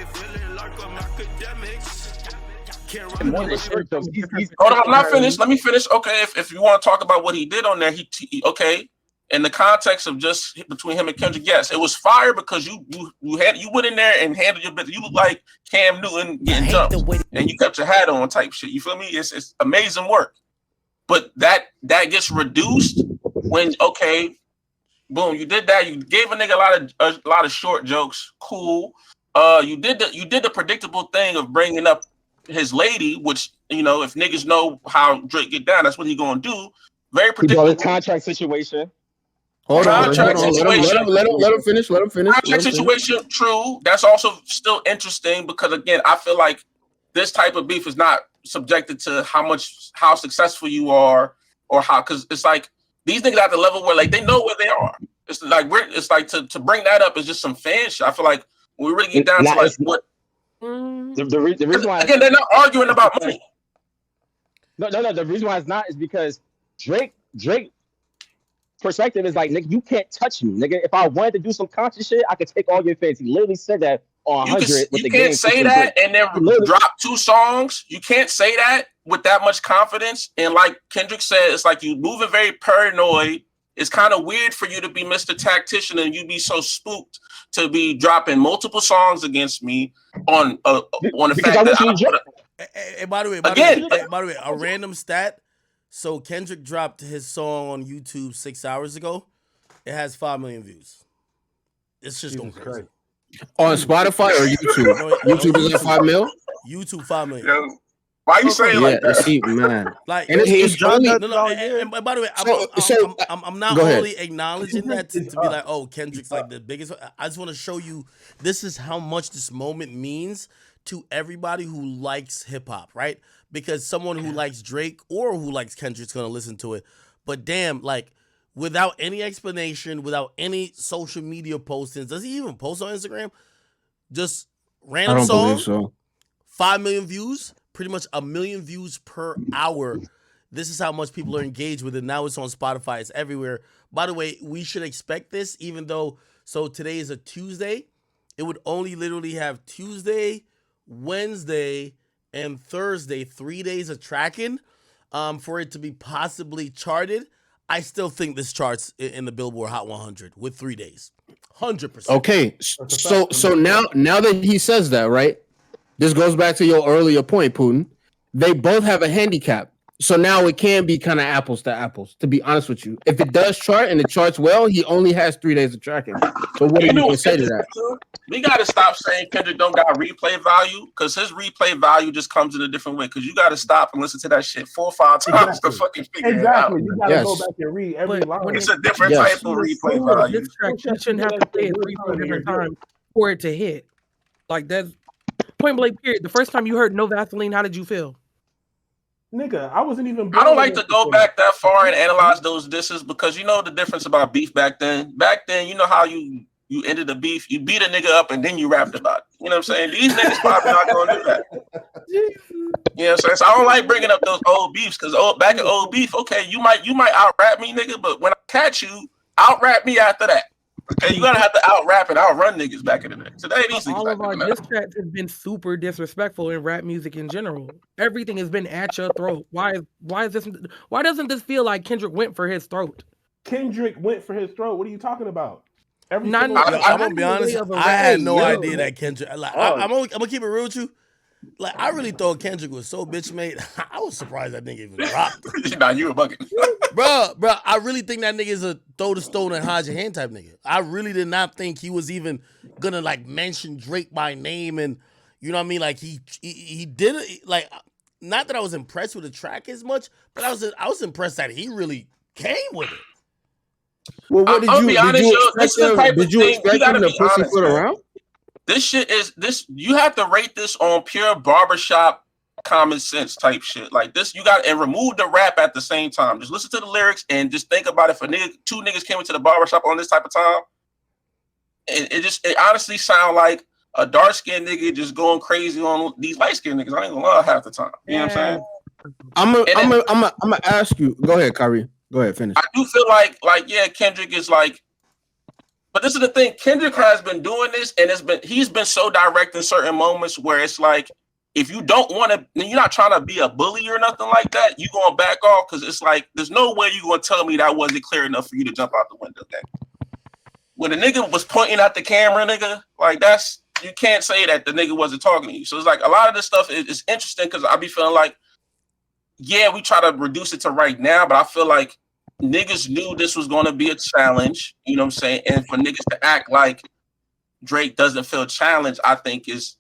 feeling like I'm academics. Hold on, I'm not finished. Let me finish. Okay, if you want to talk about what he did on there, he okay. In the context of just between him and Kendrick, yes, it was fire because you went in there and handled your business. You look like Cam Newton getting jumped, and you kept your hat on type shit. You feel me? It's amazing work, but that gets reduced when boom, you did that. You gave a nigga a lot of short jokes. Cool. You did the predictable thing of bringing up his lady, which if niggas know how Drake get down, that's what he gonna do. Very predictable. The contract situation. Hold on. Let him finish. Contract situation, true. That's also still interesting because again, I feel like this type of beef is not subjected to how successful you are or how, because it's like these niggas at the level where like they know where they are. It's like to bring that up is just some fan shit. I feel like when we really get down to like what the reason why again they're not arguing about money. No. The reason why it's not is because Drake perspective is like, nigga, you can't touch me, nigga. If I wanted to do some conscious shit, I could take all your fans. He literally said that on 100. You can't say that and then drop 2 songs. You can't say that with that much confidence. And like Kendrick said, it's like you moving very paranoid. It's kind of weird for you to be Mr. Tactician and you be so spooked to be dropping multiple songs against me on the fact that by the way, a random stat. So Kendrick dropped his song on YouTube 6 hours ago. It has 5 million views. It's just going crazy. On Spotify or YouTube? YouTube is at 5 mil? YouTube 5 million. Yo, why you saying like that? See, man. Like, and it's only, and by the way, I'm not only acknowledging that to be like, oh, Kendrick's like the biggest. I just want to show you this is how much this moment means to everybody who likes hip hop, right? Because someone who likes Drake or who likes Kendrick's gonna listen to it. But damn, like without any explanation, without any social media postings, does he even post on Instagram? Just random song. I don't believe so. 5 million views, pretty much 1 million views per hour. This is how much people are engaged with it. Now it's on Spotify. It's everywhere. By the way, we should expect this, even though, so today is a Tuesday. It would only literally have Tuesday, Wednesday, and Thursday, 3 days of tracking for it to be possibly charted. I still think this charts in the Billboard Hot 100 with 3 days. 100%. Okay, so now that he says that, right? This goes back to your earlier point, Putin. They both have a handicap. So now it can be kind of apples to apples, to be honest with you. If it does chart and it charts well, he only has 3 days of tracking. So what do you say to that? We got to stop saying Kendrick don't got replay value because his replay value just comes in a different way. Because you got to stop and listen to that shit 4 or 5 times to fucking figure it out. You got to go back and read every line. It's a different type of replay value. This track, you shouldn't have to play it 3-4 different times for it to hit. Like that's point blank period. The first time you heard No Vaseline, how did you feel? Nigga, I wasn't even. I don't like to go back that far and analyze those disses because you know the difference about beef back then. Back then, you know how you ended the beef, you beat a nigga up and then you rapped about it. You know what I'm saying? These niggas probably not gonna do that. You know what I'm saying? So I don't like bringing up those old beefs because back in old beef, okay, you might out rap me, nigga, but when I catch you, out rap me after that. Okay, you gotta have to out rap and outrun niggas back in the day. Today, these all of our diss tracks have been super disrespectful in rap music in general. Everything has been at your throat. Why is this? Why doesn't this feel like Kendrick went for his throat? Kendrick went for his throat. What are you talking about? I'm gonna be honest. I had no idea that Kendrick. Like, I'm gonna keep it real with you. Like, I really thought Kendrick was so bitch made. I was surprised that nigga even dropped. Nah, you a bucket. bro. I really think that nigga is a throw the stone and hide your hand type nigga. I really did not think he was even gonna like mention Drake by name and you know what I mean. Like he did it. Like, not that I was impressed with the track as much, but I was impressed that he really came with it. Well, what did you expect him to pussyfoot around? This shit is this. You have to rate this on pure barbershop common sense type shit. Like this, you got and remove the rap at the same time. Just listen to the lyrics and just think about if two niggas came into the barbershop on this type of time. It honestly sound like a dark skinned nigga just going crazy on these light skinned niggas. I ain't gonna lie half the time. You know what I'm saying? I'm gonna ask you. Go ahead, Kyrie. Go ahead, finish. I do feel like yeah, Kendrick is like But this is the thing. Kendrick has been doing this, and he's been so direct in certain moments where it's like, if you don't want to, you're not trying to be a bully or nothing like that. You gonna back off because it's like there's no way you gonna tell me that wasn't clear enough for you to jump out the window. Okay? When the nigga was pointing at the camera, nigga, like that's you can't say that the nigga wasn't talking to you. So it's like a lot of this stuff is interesting because I be feeling like, yeah, we try to reduce it to right now, but I feel like niggas knew this was going to be a challenge, you know what I'm saying? And for niggas to act like Drake doesn't feel challenged, I think is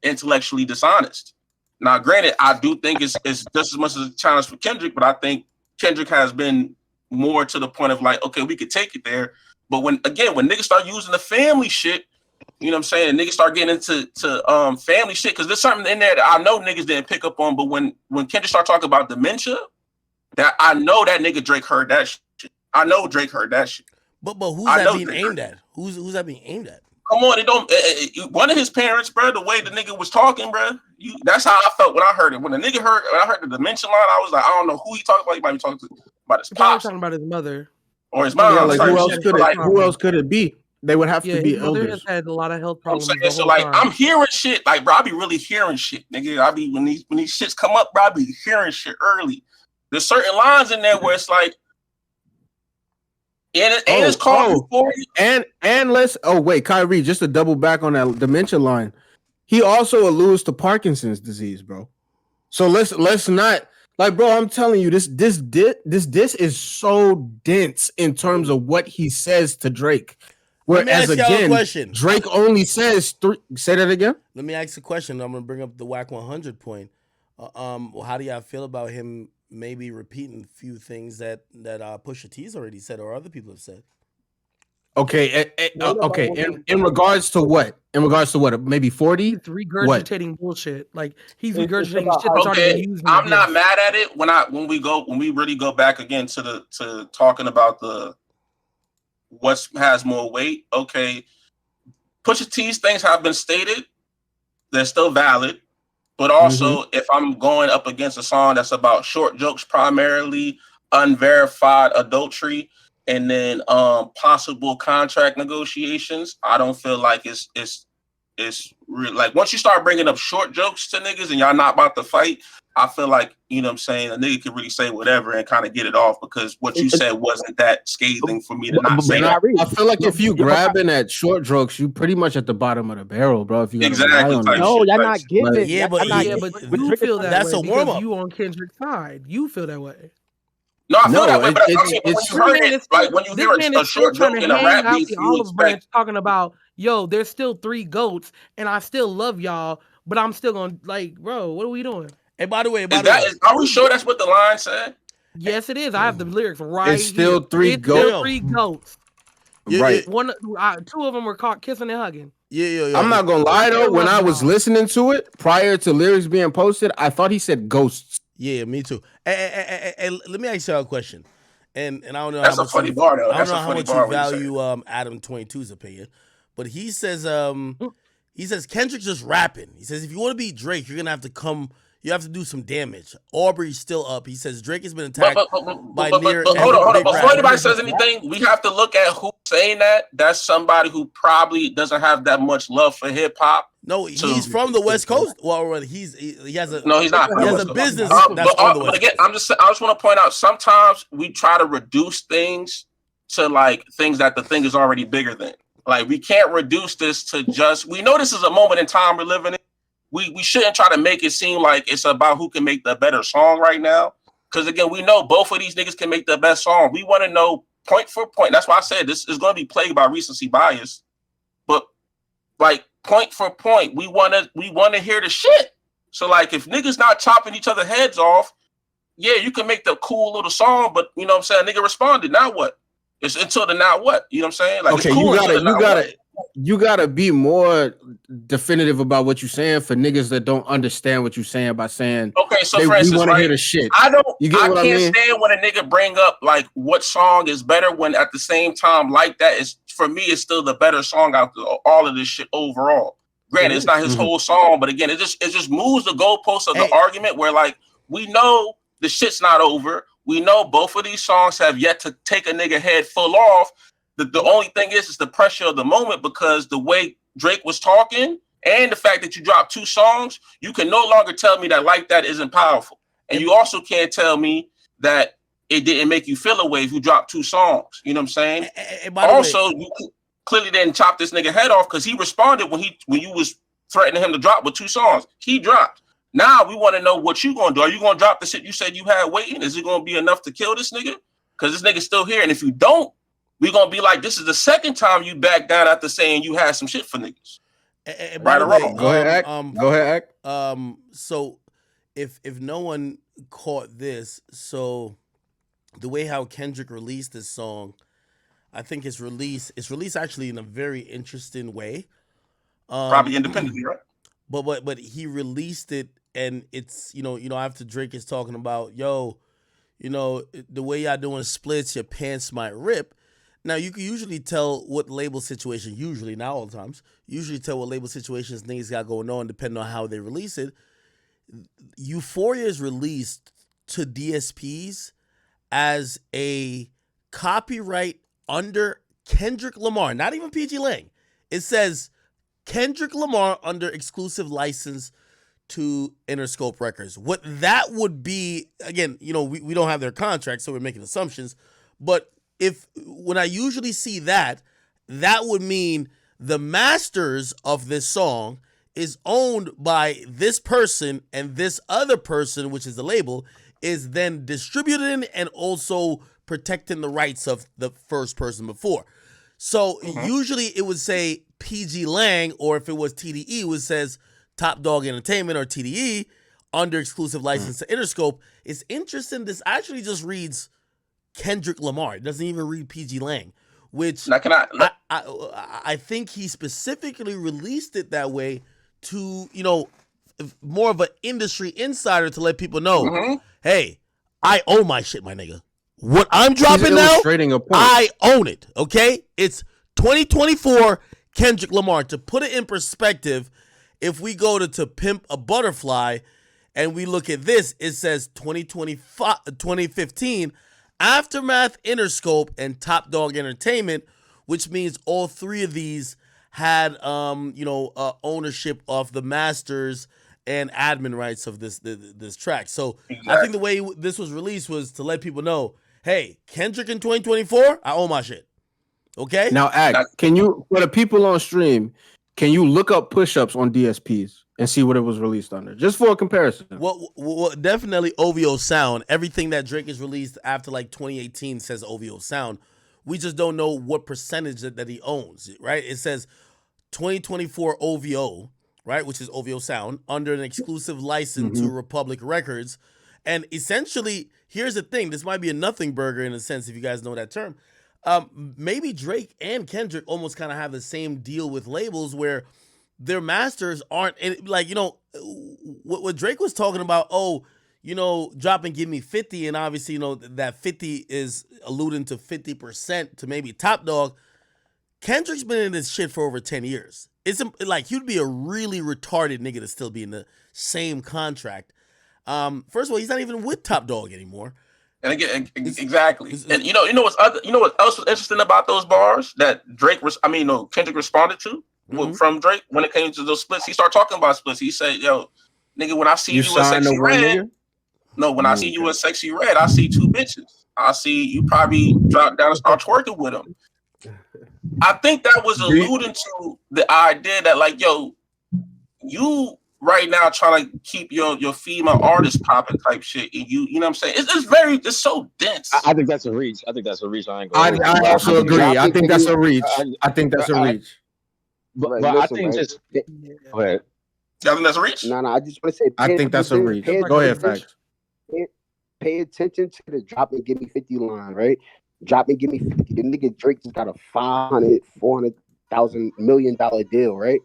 intellectually dishonest. Now, granted, I do think it's just as much as a challenge for Kendrick, but I think Kendrick has been more to the point of like, okay, we could take it there. But when niggas start using the family shit, you know what I'm saying? And niggas start getting into family shit, because there's something in there that I know niggas didn't pick up on, but when Kendrick start talking about dementia, that I know that nigga Drake heard that shit. I know Drake heard that shit. But who's that being aimed at? Who's that being aimed at? Come on, it don't. One of his parents, bro. The way the nigga was talking, bro. That's how I felt when I heard it. When I heard the dementia line, I was like, I don't know who he talking about. He might be talking about his pops, talking about his mother or his mom. Yeah, like who else could it be? They would have to be elders. Has had a lot of health problems. So like, I'm hearing shit. Like, bro, I be really hearing shit, nigga. I be when these shits come up, bro, I be hearing shit early. There's certain lines in there where it's like, it's called Euphoria. And let's Kyrie, just to double back on that dementia line, he also alludes to Parkinson's disease, bro. So let's not like, bro. I'm telling you, this is so dense in terms of what he says to Drake. Whereas again, Drake only says three. Say that again. Let me ask a question. I'm gonna bring up the WAC 100 point. How do y'all feel about him maybe repeating a few things that Pusha T's already said or other people have said? Okay, In regards to what? Maybe 40? He's regurgitating bullshit. Like he's regurgitating shit that's already been used. I'm not mad at it when we really go back again to talking about the what has more weight. Okay, Pusha T's things have been stated. They're still valid. But also, if I'm going up against a song that's about short jokes, primarily unverified adultery, and then possible contract negotiations, I don't feel like it's real. Like once you start bringing up short jokes to niggas and y'all not about to fight, I feel like, you know what I'm saying, a nigga can really say whatever and kind of get it off because what you said wasn't that scathing for me to not say that. I feel like if you grabbing at short jokes, you pretty much at the bottom of the barrel, bro. If you exactly no, y'all not getting it. Yeah, but you feel that that's way a warm up. You on Kendrick's side. You feel that way. No, I feel that way, but when you hear a short joke in a rap piece, you expect talking about, yo, there's still 3 GOATs, and I still love y'all, but I'm still gonna like, bro, what are we doing? Hey, by the way, are we sure that's what the line said? Yes, it is. I have the lyrics right. It's still 3 GOATs. Still 3 GOATs. Right. 2 of them were caught kissing and hugging. Yeah. I'm not gonna lie though. When I was listening to it prior to lyrics being posted, I thought he said ghosts. Yeah, me too. Hey, let me ask you a question. And I don't know that's how a much funny bar though. I don't know how much you value Adam 22's opinion, but he says Kendrick's just rapping. He says if you want to beat Drake, you're gonna have to come. You have to do some damage. Aubrey's still up. He says Drake has been attacked by near. But hold on. Before anybody says anything, we have to look at who's saying that. That's somebody who probably doesn't have that much love for hip hop. No, he's from the West Coast. Well, he has a no, he's not. He has a business that's from the West but again, I just want to point out. Sometimes we try to reduce things to like things that the thing is already bigger than. Like we can't reduce this to just. We know this is a moment in time we're living in. We shouldn't try to make it seem like it's about who can make the better song right now. Because again, we know both of these niggas can make the best song. We want to know point for point. That's why I said this is going to be plagued by recency bias. But like point for point, we want to hear the shit. So like if niggas not chopping each other heads off, yeah, you can make the cool little song, but you know what I'm saying? Nigga responded. Now what? It's until the now what? You know what I'm saying? Like okay, it's cool you gotta be more definitive about what you're saying for niggas that don't understand what you're saying by saying okay. So for instance, we want to hear the shit. I can't stand when a nigga bring up like what song is better when at the same time like that is for me it's still the better song out of all of this shit overall. Granted, it's not his whole song, but again, it just moves the goalposts of the argument where like we know the shit's not over. We know both of these songs have yet to take a nigga head full off. the only thing is the pressure of the moment, because the way Drake was talking and the fact that you dropped 2 songs, you can no longer tell me that Like That isn't powerful. And you also can't tell me that it didn't make you feel a way if you dropped 2 songs. You know what I'm saying? Also, you clearly didn't chop this nigga head off, because he responded when you was threatening him to drop with 2 songs. He dropped. Now we want to know what you gonna do. Are you gonna drop the shit you said you had waiting? Is it gonna be enough to kill this nigga? Because this nigga's still here. And if you don't, we're gonna be like, this is the second time you back down after saying you had some shit for niggas. Right or wrong? Go ahead, Act. So if no one caught this, so the way how Kendrick released this song, I think it's released actually in a very interesting way. Probably independently, right? But he released it, and it's after Drake is talking about, yo, the way y'all doing splits, your pants might rip. Now you can usually tell what label situation, not all the times, tell what label situations niggas got going on depending on how they release it. Euphoria is released to DSPs as a copyright under Kendrick Lamar, not even PG Lang. It says Kendrick Lamar under exclusive license to Interscope Records. What that would be, again, we don't have their contract, so we're making assumptions, but when I usually see that would mean the masters of this song is owned by this person, and this other person, which is the label, is then distributing and also protecting the rights of the first person before. So usually it would say PG Lang, or if it was TDE, it says Top Dog Entertainment or TDE under exclusive license to Interscope. It's interesting. This actually just reads Kendrick Lamar. It doesn't even read PG Lang, which now, I think he specifically released it that way to, more of an industry insider to let people know, hey, I own my shit, my nigga. What I'm dropping now, I own it, okay? It's 2024 Kendrick Lamar. To put it in perspective, if we go to Pimp a Butterfly and we look at this, it says 2015 Aftermath, Interscope, and Top Dog Entertainment, which means all 3 of these had ownership of the masters and admin rights of this track. So exactly. I think the way this was released was to let people know, hey, Kendrick in 2024, I own my shit. Okay? Now, Act, can you, for the people on stream, can you look up Pushups on DSPs and see what it was released under, just for a comparison? Well, definitely OVO Sound. Everything that Drake has released after like 2018 says OVO Sound. We just don't know what percentage that he owns, right? It says 2024 OVO, right, which is OVO Sound, under an exclusive license to Republic Records. And essentially, here's the thing. This might be a nothing burger in a sense, if you guys know that term. Maybe Drake and Kendrick almost kind of have the same deal with labels where their masters aren't, like, what Drake was talking about, dropping Give Me 50, and obviously, that 50 is alluding to 50% to maybe Top Dog. Kendrick's been in this shit for over 10 years. It's like, he'd be a really retarded nigga to still be in the same contract. First of all, he's not even with Top Dog anymore. And again, exactly. And you know what else was interesting about those bars that Kendrick responded to from Drake when it came to those splits? He started talking about splits. He said, "Yo, nigga, when I see you in Sexy Red, I see you in Sexy Red, I see 2 bitches. I see you probably drop down and start twerking with them." I think that was alluding to the idea that, like, yo, you right now trying to keep your female artist popping type shit, and you know what I'm saying? It's so dense. I think that's a reach. I also agree. I think that's a reach. But I think just go ahead. Y'all think that's a reach? No, I just want to say. I think that's a reach. Go ahead, Facts. Pay attention to the drop and give me 50 line, right? Drop and give me 50. The nigga Drake just got a $400,000 million deal, right?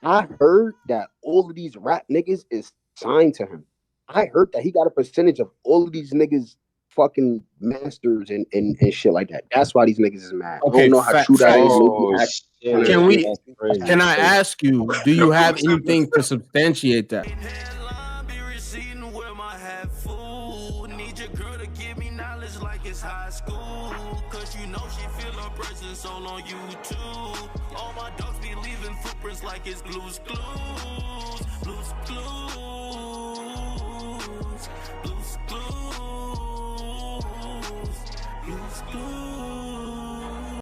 I heard that all of these rap niggas is signed to him. I heard that he got a percentage of all of these niggas fucking masters and shit like that. That's why these niggas is mad. Okay, I don't know how true that is. Can I ask you, do you have anything to substantiate that? soul on YouTube. All my dogs be leaving footprints like it's Blue's Clues. Blue's